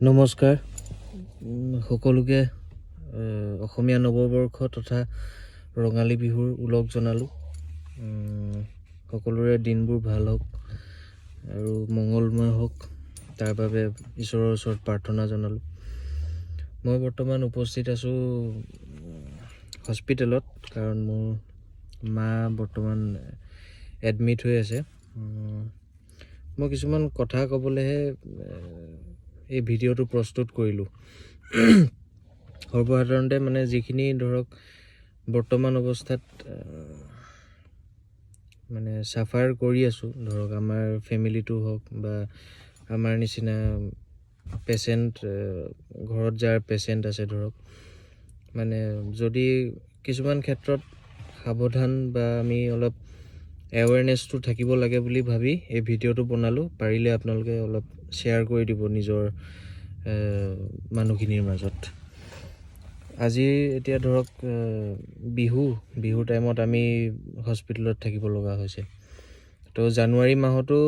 নমস্কাৰ সকলোকে অসমীয়া নৱবৰ্ষ তথা ৰঙালী বিহুৰ ওলগ জনালোঁ। সকলোৰে দিনবোৰ ভাল হওক আৰু মংগলময় হওক, তাৰ বাবে ঈশ্বৰৰ ওচৰত প্ৰাৰ্থনা জনালোঁ। মই বৰ্তমান উপস্থিত আছোঁ হস্পিটেলত, কাৰণ মোৰ মা বৰ্তমান এডমিট হৈ আছে। মই কিছুমান কথা ক'বলৈহে এই ভিডিঅ'টো প্ৰস্তুত কৰিলোঁ। সৰ্বসাধাৰণতে মানে যিখিনি ধৰক বৰ্তমান অৱস্থাত মানে চাফাৰ কৰি আছোঁ, ধৰক আমাৰ ফেমিলিটো হওক বা আমাৰ নিচিনা পেচেণ্ট, ঘৰত যাৰ পেচেণ্ট আছে ধৰক, মানে যদি কিছুমান ক্ষেত্ৰত সাৱধান বা আমি অলপ এৱেৰনেছটো থাকিব লাগে বুলি ভাবি এই ভিডিঅ'টো বনালোঁ। পাৰিলে আপোনালোকে অলপ শ্বেয়াৰ কৰি দিব নিজৰ মানুহখিনিৰ মাজত। আজি এতিয়া ধৰক বিহুৰ টাইমত আমি হস্পিটেলত থাকিব লগা হৈছে। তো জানুৱাৰী মাহতো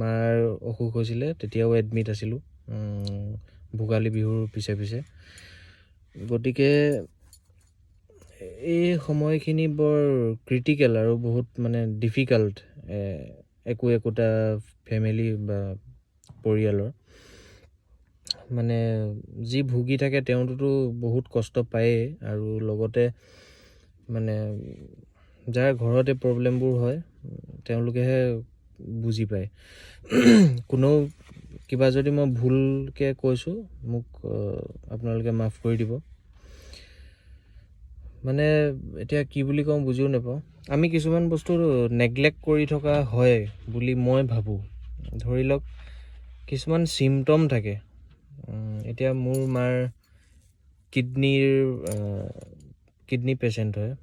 মাৰ অসুখ হৈছিলে, তেতিয়াও এডমিট আছিলোঁ ভোগালী বিহুৰ পিছে। গতিকে এই সময়খিনি বৰ ক্ৰিটিকেল আৰু বহুত মানে ডিফিকাল্ট একোটা ফেমিলি বা পৰিয়ালৰ। মানে যি ভুগি থাকে তেওঁটোতো বহুত কষ্ট পায়েই, আৰু লগতে মানে যাৰ ঘৰতে প্ৰব্লেমবোৰ হয় তেওঁলোকেহে বুজি পায়। কোনেও কিবা যদি মই ভুলকৈ কৈছোঁ মোক আপোনালোকে মাফ কৰি দিব। মানে এতিয়া কি বুলি কওঁ বুজিও নাপাওঁ। আমি কিছুমান বস্তু নেগলেক্ট কৰি থকা হয় বুলি মই ভাবোঁ। ধৰি লওক কিছুমান চিমটম থাকে। এতিয়া মোৰ মাৰ কিডনী পেচেণ্ট হয়,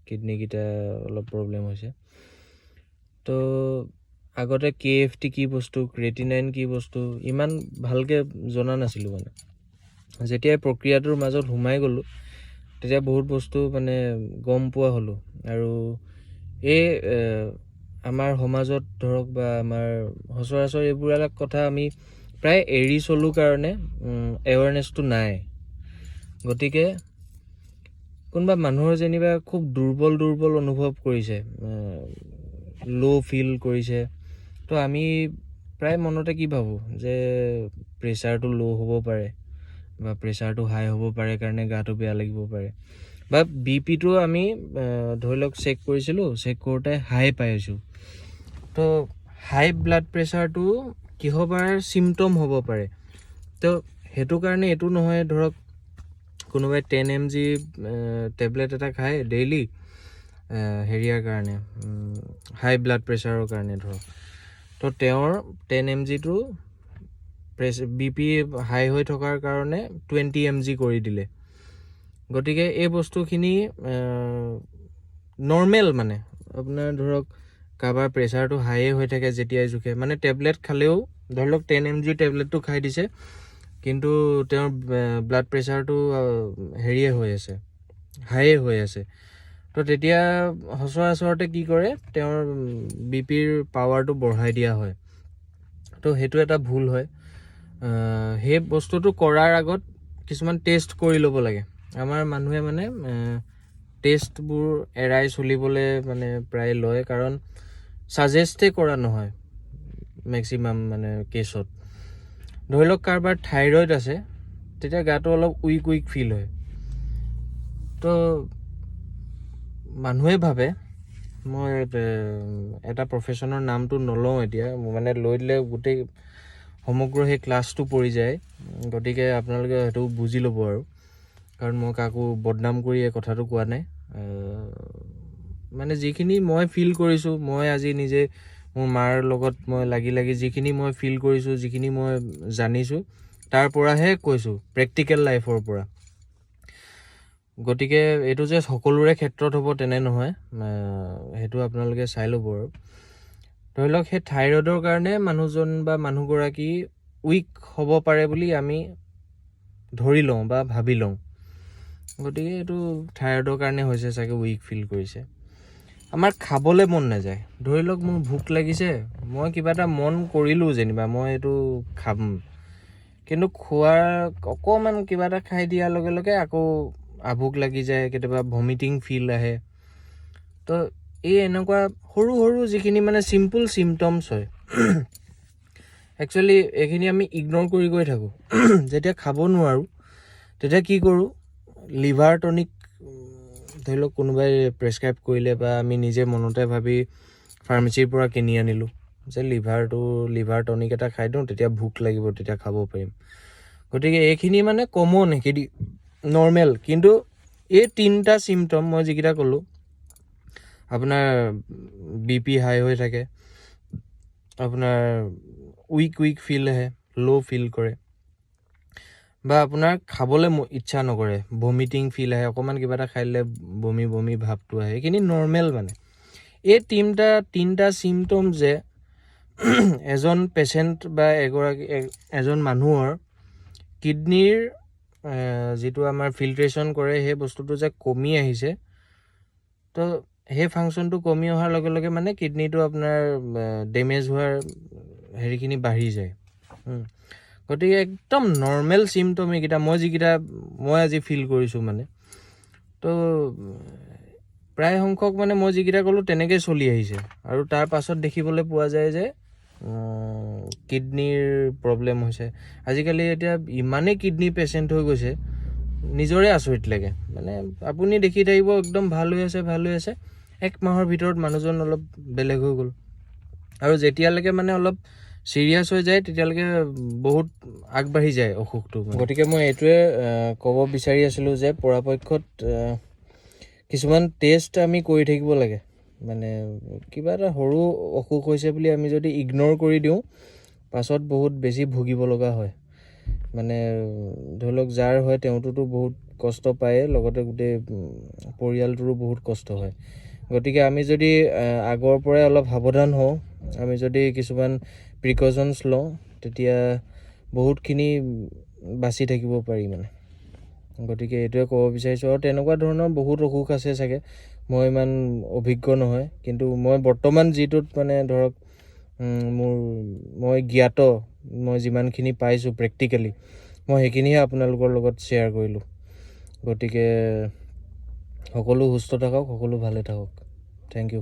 কিডনীকেইটা অলপ প্ৰব্লেম হৈছে। তো আগতে KFT কি বস্তু, ক্ৰেটিনাইন কি বস্তু ইমান ভালকৈ জনা নাছিলোঁ। মানে যেতিয়াই প্ৰক্ৰিয়াটোৰ মাজত সোমাই গ'লোঁ তেতিয়া বহুত বস্তু মানে গম পোৱা হ'লোঁ। আৰু এই আমাৰ সমাজত ধৰক বা আমাৰ সচৰাচৰ এইবিলাক কথা আমি প্ৰায় এৰি চলোঁ কাৰণে এৱাৰনেছটো নাই। গতিকে কোনোবা মানুহৰ যেনিবা খুব দুৰ্বল অনুভৱ কৰিছে, ল' ফিল কৰিছে, তো আমি প্ৰায় মনতে কি ভাবোঁ যে প্ৰেছাৰটো ল' হ'ব পাৰে বা প্ৰেছাৰটো হাই হ'ব পাৰে কাৰণে গাটো বেয়া লাগিব পাৰে। বা BPটো আমি ধৰি লওক চেক কৰিছিলোঁ, চেক কৰোঁতে হাই পাইছোঁ। তো হাই ব্লাড প্ৰেছাৰটো কিহবাৰ চিমটম হ'ব পাৰে। তো সেইটো কাৰণে এইটো নহয় ধৰক কোনোবাই 10 mg টেবলেট এটা খায় ডেইলি হেৰিয়াৰ কাৰণে, হাই ব্লাড প্ৰেছাৰৰ কাৰণে ধৰক, তো তেওঁৰ 10 mgটো BP হাই হৈ থকাৰ কাৰণে 20 mg কৰি দিলে। গতিকে এই বস্তুখিনি নৰ্মেল, মানে আপোনাৰ ধৰক কাৰোবাৰ প্ৰেছাৰটো হাইয়ে হৈ থাকে যেতিয়াই জোখে, মানে টেবলেট খালেও ধৰি লওক 10 mg টেবলেটটো খাই দিছে, কিন্তু তেওঁৰ ব্লাড প্ৰেছাৰটো হেৰিয়ে হৈ আছে, হাইয়ে হৈ আছে। তো তেতিয়া সচৰাচৰতে কি কৰে, তেওঁৰ BPৰ পাৱাৰটো বঢ়াই দিয়া হয়। তো সেইটো এটা ভুল হয়। সেই বস্তুটো কৰাৰ আগত কিছুমান টেষ্ট কৰি ল'ব লাগে। আমাৰ মানুহে মানে টেষ্টবোৰ এৰাই চলিবলৈ মানে প্ৰায় লয়, কাৰণ ছাজেষ্টেই কৰা নহয় মেক্সিমাম মানে কেছত। ধৰি লওক কাৰোবাৰ থাইৰইড আছে, তেতিয়া গাটো অলপ উইক ফিল হয়। তো মানুহে ভাবে, মই এটা প্ৰফেশ্যনৰ নামটো নলওঁ এতিয়া, মানে লৈ দিলে গোটেই সমগ্ৰ সেই ক্লাছটো পৰি যায়। গতিকে আপোনালোকে সেইটো বুজি ল'ব আৰু, কাৰণ মই কাকো বদনাম কৰি এই কথাটো কোৱা নাই। মানে যিখিনি মই ফিল কৰিছোঁ, মই আজি নিজে মোৰ মাৰ লগত মই লাগি যিখিনি মই ফিল কৰিছোঁ, যিখিনি মই জানিছোঁ, তাৰ পৰাহে কৈছোঁ, প্ৰেক্টিকেল লাইফৰ পৰা। গতিকে এইটো যে সকলোৰে ক্ষেত্ৰত হ'ব তেনে নহয়, সেইটো আপোনালোকে চাই ল'ব আৰু। ধৰি লওক সেই থাইৰইডৰ কাৰণে মানুহজন বা মানুহগৰাকী উইক হ'ব পাৰে বুলি আমি ধৰি লওঁ বা ভাবি লওঁ। গতিকে এইটো থাইৰইডৰ কাৰণে হৈছে চাগে, উইক ফিল কৰিছে। আমাৰ খাবলৈ মন নাযায়। ধৰি লওক মোৰ ভোক লাগিছে, মই কিবা এটা মন কৰিলোঁ যেনিবা মই এইটো খাম, কিন্তু খোৱাৰ অকণমান কিবা এটা খাই দিয়াৰ লগে লগে আকৌ আভোক লাগি যায়, কেতিয়াবা ভমিটিং ফিল আহে। তো এই এনেকুৱা সৰু সৰু যিখিনি মানে চিম্পল চিমটমছ হয়, একচুৱেলি এইখিনি আমি ইগন'ৰ কৰি গৈ থাকোঁ। যেতিয়া খাব নোৱাৰোঁ তেতিয়া কি কৰোঁ, লিভাৰ টনিক ধৰি লওক কোনোবাই প্ৰেছক্ৰাইব কৰিলে বা আমি নিজে মনতে ভাবি ফাৰ্মাচীৰ পৰা কিনি আনিলোঁ যে লিভাৰ টনিক এটা খাই দিওঁ, তেতিয়া ভোক লাগিব, তেতিয়া খাব পাৰিম। গতিকে এইখিনি মানে কমন, সেইখিনি নৰ্মেল। কিন্তু এই 3টা চিমটম মই যিকেইটা ক'লোঁ, আপোনাৰ BP হাই হৈ থাকে, আপোনাৰ উইক ফিল আহে, ল' ফিল কৰে, বা আপোনাৰ খাবলৈ ইচ্ছা নকৰে, ভমিটিং ফিল আহে, অকণমান কিবা এটা খাই দিলে বমি ভাৱটো আহে, এইখিনি নৰ্মেল মানে। এই 3টা চিমটম যে এজন পেচেণ্ট বা এজন মানুহৰ কিডনীৰ যিটো আমাৰ ফিল্ট্ৰেশ্যন কৰে সেই বস্তুটো যে কমি আহিছে, তো সেই ফাংচনটো কমি অহাৰ লগে লগে মানে কিডনীটো আপোনাৰ ডেমেজ হোৱাৰ হেৰিখিনি বাঢ়ি যায়। গতিকে একদম নৰ্মেল চিমটম এইকেইটা, মই আজি ফিল কৰিছোঁ মানে। তো প্ৰায় সংখ্যক মানে মই যিকেইটা ক'লোঁ তেনেকৈ চলি আহিছে, আৰু তাৰ পাছত দেখিবলৈ পোৱা যায় যে কিডনীৰ প্ৰব্লেম হৈছে। আজিকালি এতিয়া ইমানেই কিডনী পেচেণ্ট হৈ গৈছে, নিজৰে আচৰিত লাগে। মানে আপুনি দেখি থাকিব একদম ভাল হৈ আছে 1 মাহৰ ভিতৰত মানুহজন অলপ বেলেগ হৈ গ'ল, আৰু যেতিয়ালৈকে মানে অলপ চিৰিয়াছ হৈ যায় তেতিয়ালৈকে বহুত আগবাঢ়ি যায় অসুখটো। গতিকে মই এইটোৱে ক'ব বিচাৰি আছিলোঁ যে পৰাপক্ষত কিছুমান টেষ্ট আমি কৰি থাকিব লাগে। মানে কিবা এটা সৰু অসুখ হৈছে বুলি আমি যদি ইগন'ৰ কৰি দিওঁ, পাছত বহুত বেছি ভুগিব লগা হয়। মানে ধৰি লওক যাৰ হয় তেওঁটোতো বহুত কষ্ট পায়ে, লগতে গোটেই পৰিয়ালটোৰো বহুত কষ্ট হয়। গতিকে আমি যদি আগৰ পৰাই অলপ সাৱধান হওঁ, আমি যদি কিছুমান প্ৰিকশ্যনছ লওঁ, তেতিয়া বহুতখিনি বাচি থাকিব পাৰি মানে। গতিকে এইটোৱে ক'ব বিচাৰিছোঁ। আৰু তেনেকুৱা ধৰণৰ বহুত অসুখ আছে চাগে, মই ইমান অভিজ্ঞ নহয়, কিন্তু মই বৰ্তমান যিটোত মানে ধৰক মই জ্ঞাত, মই যিমানখিনি পাইছোঁ প্ৰেক্টিকেলি, মই সেইখিনিহে আপোনালোকৰ লগত শ্বেয়াৰ কৰিলোঁ। গতিকে সকলো সুস্থ থাকক, সকলো ভালে থাকক। Thank U.